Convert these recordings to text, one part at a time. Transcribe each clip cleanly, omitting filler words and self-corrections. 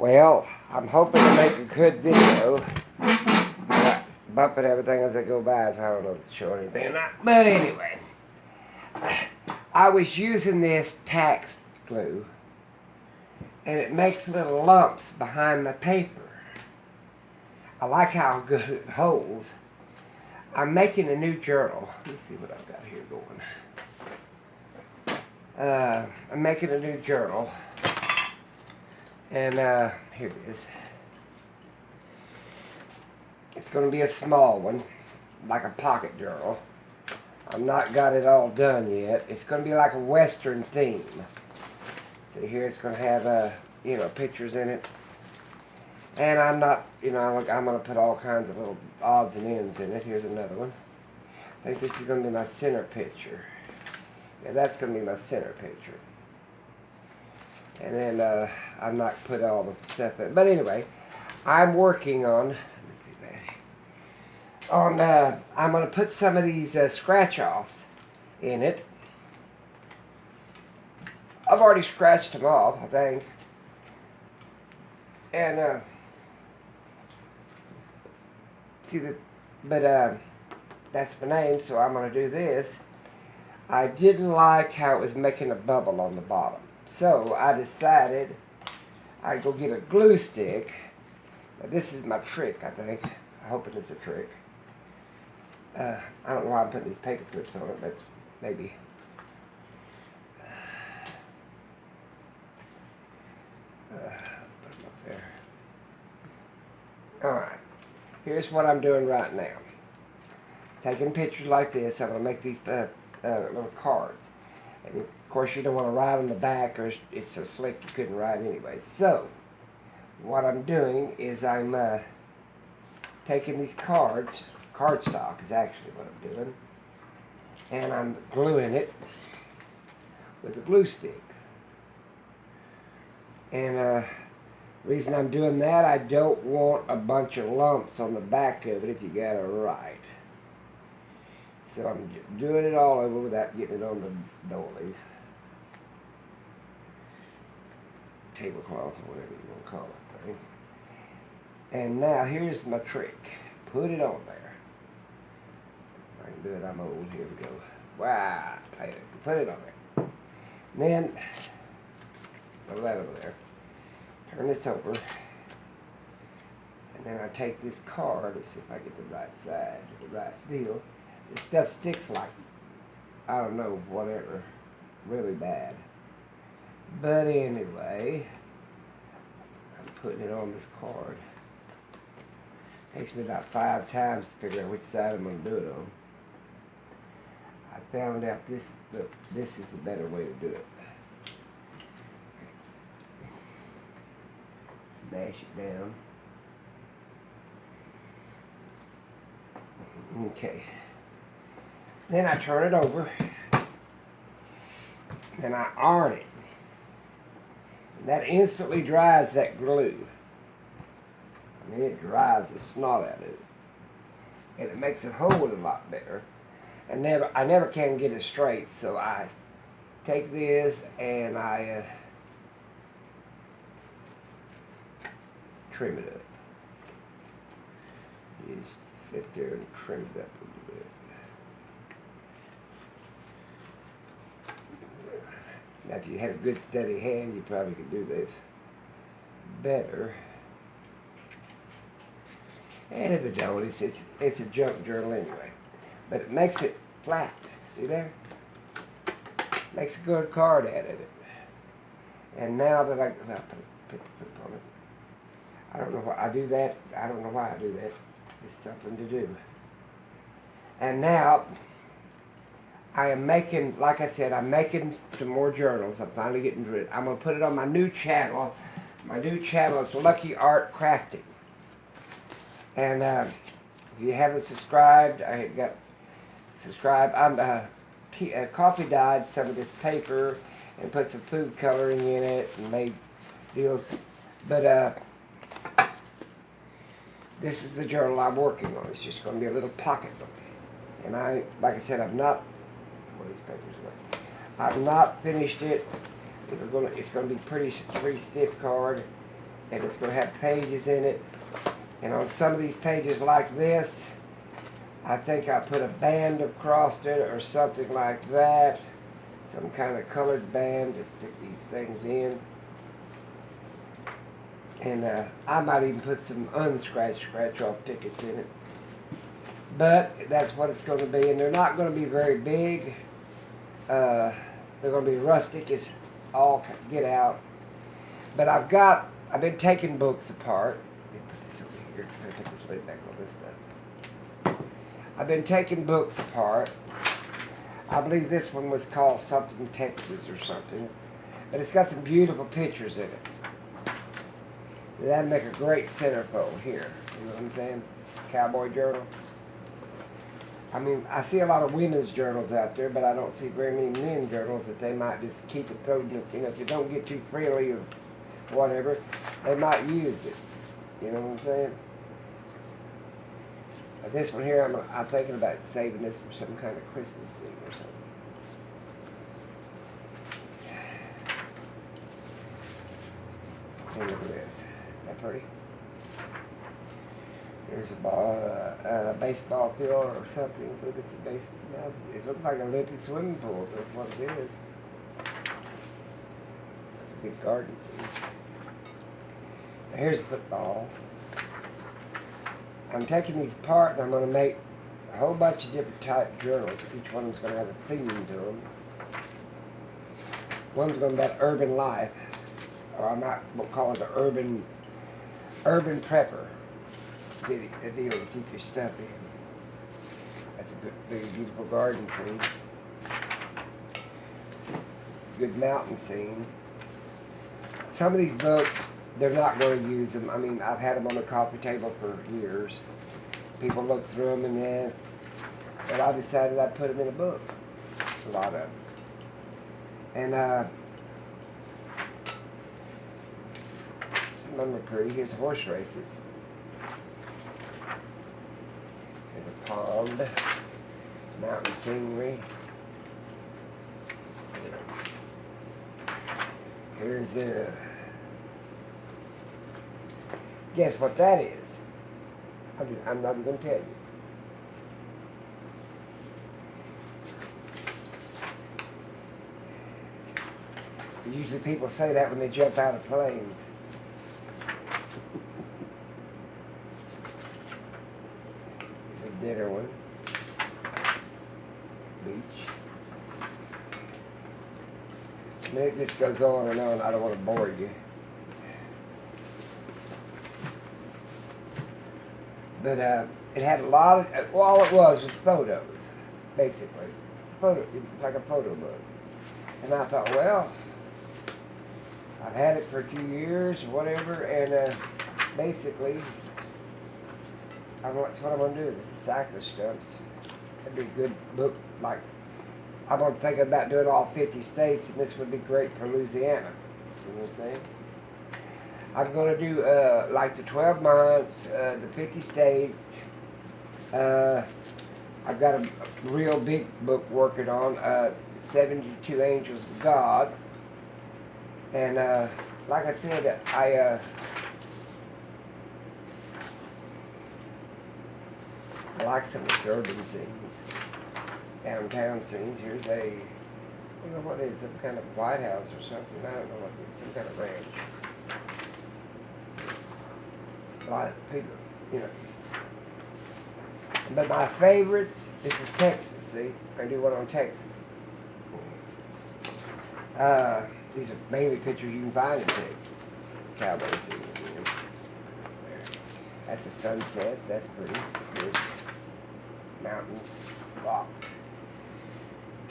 Well, I'm hoping to make a good video. I'm bumping everything as I go by, so I don't know if it's showing anything or not. But anyway, I was using this tax glue, and it makes little lumps behind the paper. I like how good it holds. I'm making a new journal. Let me see what I've got here going. I'm making a new journal. And here it is. It's going to be a small one, like a pocket journal. I've not got it all done yet. It's going to be like a Western theme. See here, it's going to have pictures in it. And I'm not, I'm going to put all kinds of little odds and ends in it. Here's another one. I think this is going to be my center picture. Yeah, that's going to be my center picture. And then I've not put all the stuff in. But anyway, I'm working on, I'm going to put some of these scratch-offs in it. I've already scratched them off, I think. And, that's my name, so I'm going to do this. I didn't like how it was making a bubble on the bottom. So I decided I'd go get a glue stick. Now, this is my trick, I think. I hope it is a trick. I don't know why I'm putting these paper clips on it, but maybe. Put them up there. Alright. Here's what I'm doing right now. Taking pictures like this, I'm going to make these little cards. And of course you don't want to write on the back or it's so slick you couldn't write anyway. So, what I'm doing is I'm taking these cards, cardstock is actually what I'm doing, and I'm gluing it with a glue stick. And the reason I'm doing that, I don't want a bunch of lumps on the back of it if you got it right. So I'm doing it all over without getting it on the doilies. Tablecloth or whatever you want to call it, right? And now here's my trick. Put it on there. If I can do it, I'm old. Here we go. Wow, put it on there. And then, put that over there. Turn this over. And then I take this card, let's see if I get the right side, the right deal. This stuff sticks like, I don't know, whatever, really bad. But anyway, I'm putting it on this card. Takes me about 5 times to figure out which side I'm going to do it on. I found out this is the better way to do it. Smash it down. Okay. Then I turn it over, and I iron it. And that instantly dries that glue. I mean, it dries the snot out of it. And it makes it hold a lot better. And I never can get it straight, so I take this and I trim it up. Just sit there and trim it up a little bit. Now, if you had a good steady hand, you probably could do this better. And if it don't, it's a junk journal anyway. But it makes it flat. See there? Makes a good card out of it. And now that I put on it. I don't know why I do that. I don't know why I do that. It's something to do. And now I am making, like I said, I'm making some more journals. I'm finally getting to it. I'm going to put it on my new channel. My new channel is Lucky Art Crafting. And if you haven't subscribed, subscribe. I'm coffee dyed some of this paper and put some food coloring in it and made deals. But this is the journal I'm working on. It's just going to be a little pocket book. And like I said, I've not finished it. It's going to be pretty stiff card, and it's going to have pages in it. And on some of these pages like this, I think I put a band across it or something like that. Some kind of colored band to stick these things in. And I might even put some unscratched scratch-off tickets in it. But that's what it's going to be. And they're not going to be very big. They're going to be rustic as all get out. But I've been taking books apart. Let me put this over here. Let me put this lid back on this stuff. I've been taking books apart. I believe this one was called something Texas or something. But it's got some beautiful pictures in it. That'd make a great centerfold here. See what I'm saying? Cowboy journal. I mean, I see a lot of women's journals out there, but I don't see very many men's journals that they might just keep it thrown. You know, if you don't get too freely or whatever, they might use it. You know what I'm saying? But this one here, I'm thinking about saving this for some kind of Christmas scene or something. And look at this. Isn't that pretty? There's a baseball field or something. Look, it's a baseball. It looks like an Olympic swimming pool. That's what it is. It's a big garden scene. Now here's football. I'm taking these apart and I'm going to make a whole bunch of different type journals. Each one of them's going to have a theme to them. One's going to be about urban life, or we'll call it the urban prepper. A deal to keep your stuff in. That's a big, beautiful garden scene. Good mountain scene. Some of these books, they're not going to use them. I mean, I've had them on the coffee table for years. People look through them and then, but I decided I'd put them in a book. A lot of them. And some of them are pretty. Here's horse races. There's a pond, mountain scenery. Here's a. Guess what that is? I'm not going to tell you. Usually people say that when they jump out of planes. The dinner one. Beach. I mean, this goes on and on. I don't want to bore you. But it had a lot of, well, all it was photos, basically. It's a photo, it's like a photo book. And I thought, well, I've had it for a few years or whatever, and basically, that's what I'm going to do. This is cyclist stumps. That'd be a good book. Like, I'm thinking about doing all 50 states, and this would be great for Louisiana. See what I'm saying? I'm going to do like the 12 months, the 50 states. I've got a real big book working on, 72 Angels of God. And like I said, I like some of these urban scenes, downtown scenes. Here's a, I don't know what it is, some kind of White House or something. I don't know what it is, some kind of ranch. A lot of people, you know. But my favorites, this is Texas, see? I do one on Texas. These are mainly pictures you can find in Texas. Cowboy scenes. You know. That's a sunset, that's pretty good. Mountains, rocks,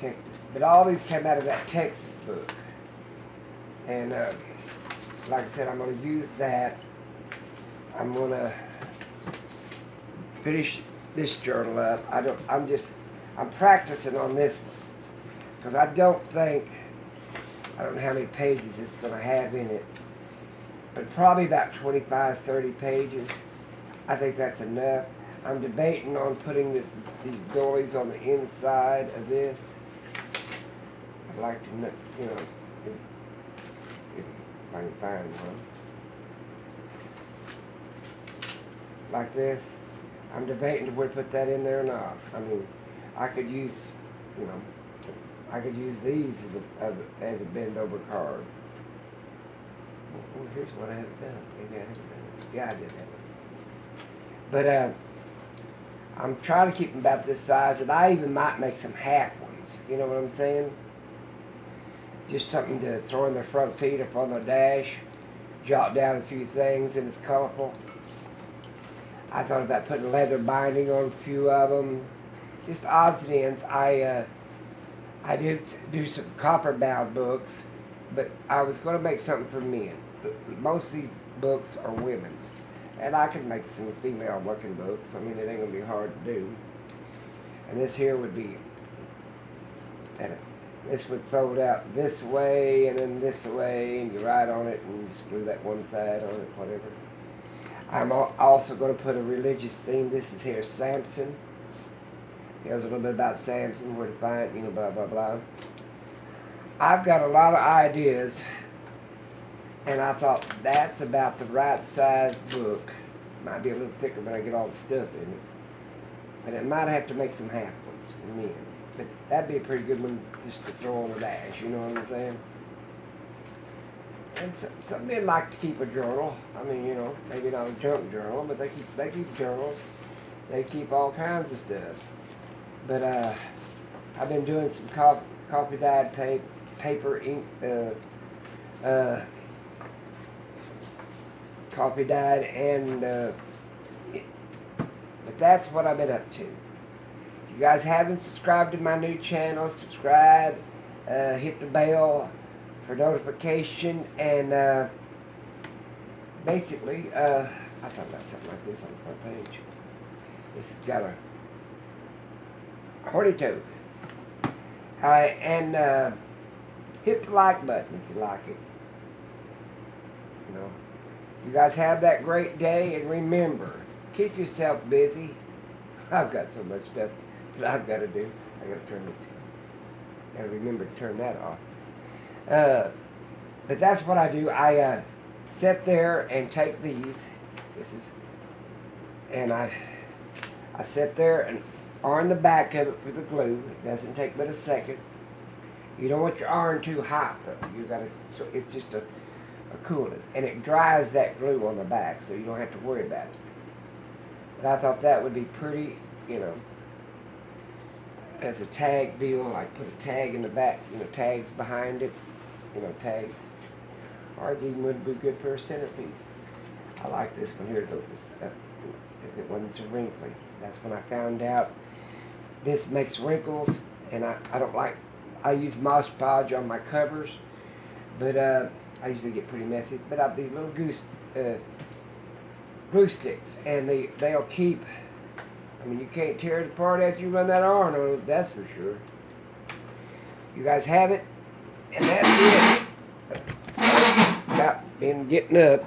cactus. But all these came out of that Texas book. And like I said, I'm going to use that. I'm going to finish this journal up. I'm practicing on this one. Because I don't know how many pages this is going to have in it. But probably about 25, 30 pages. I think that's enough. I'm debating on putting these doilies on the inside of this. I'd like to know, you know, if I can find one. like this. I'm debating whether to put that in there or not. I mean, I could use, you know, I could use these as a bend over card. Well, here's what I haven't done. Maybe I haven't done it. Yeah, I did have it. But I'm trying to keep them about this size, and I even might make some half ones. You know what I'm saying? Just something to throw in the front seat up on the dash, jot down a few things, and it's colorful. I thought about putting leather binding on a few of them. Just odds and ends. I do some copper bound books, but I was going to make something for men. Most of these books are women's, and I could make some female looking books. I mean, it ain't going to be hard to do. And this here would be, this would fold out this way and then this way, and you write on it and you screw that one side on it, whatever. I'm also going to put a religious theme. This is here Samson. Here's a little bit about Samson, where to find, you know, blah, blah, blah. I've got a lot of ideas, and I thought that's about the right size book. Might be a little thicker when I get all the stuff in it. But it might have to make some half ones for men. But that'd be a pretty good one just to throw on the dash, you know what I'm saying? And some men like to keep a journal. I mean, you know, maybe not a junk journal, but they keep journals. They keep all kinds of stuff. But I've been doing some coffee dyed paper ink, coffee dyed, and but that's what I've been up to. If you guys haven't subscribed to my new channel, subscribe, hit the bell for notification, and basically, I thought about something like this on the front page. This has got a horny toad. And hit the like button if you like it. You know, you guys have that great day, and remember, keep yourself busy. I've got so much stuff that I've got to do. I got to turn this. Got to remember to turn that off. But that's what I do. I sit there and take these. This is, and I sit there and iron the back of it for the glue. It doesn't take but a second. You don't want your iron too hot though. You got to. So it's just a coolness, and it dries that glue on the back, so you don't have to worry about it. But I thought that would be pretty, you know, as a tag deal. Like put a tag in the back, you know, tags behind it, you know, tags. Or it even would be good for a centerpiece. I like this one here. Look, if it wasn't so wrinkly. That's when I found out this makes wrinkles, and I don't like. I use Mod Podge on my covers, but I usually get pretty messy. But I have these little glue sticks, and they'll keep. I mean, you can't tear it apart after you run that iron on it. That's for sure. You guys have it, and that's it. So, about been getting up.